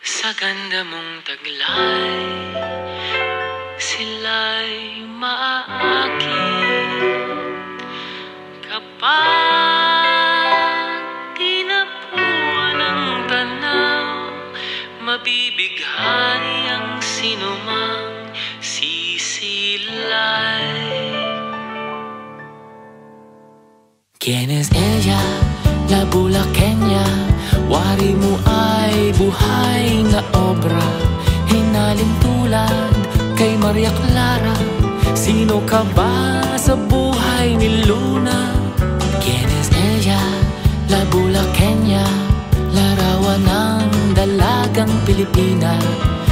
Sa ganda mong taglay, sila'y maaakit kapag tinapuan ng tanaw. Mabibighani ang sinumang sisilay. ¿Quién es ella? La Bulaqueña. Wari mo ay buhay na obra, hinalin tulad kay Maria Clara. Sino ka ba sa buhay ni Luna? ¿Quién es ella? La Bulaqueña. Larawan ng dalagang Pilipina.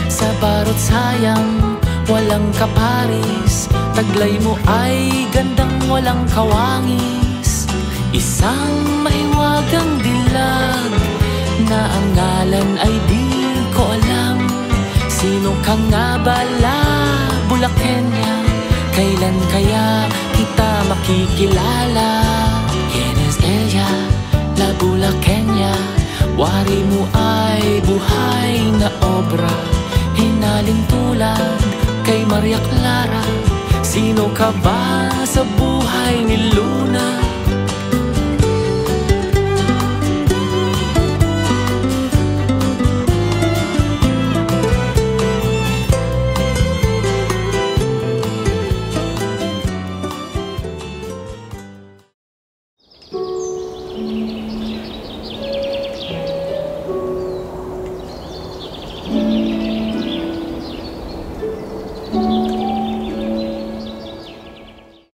Sa barot sayang walang kaparis, taglay mo ay gandang walang kawangis. Isang mahiwagang dilag na ang ngalan ay di ko alam. Sino ka nga ba, La Bulaqueña? Kailan kaya kita makikilala? ¿Quién es ella? La Bulaqueña. Wari mo ay buhay na obra, hinalin tulad kay Maria Clara. Sino ka ba sa buhay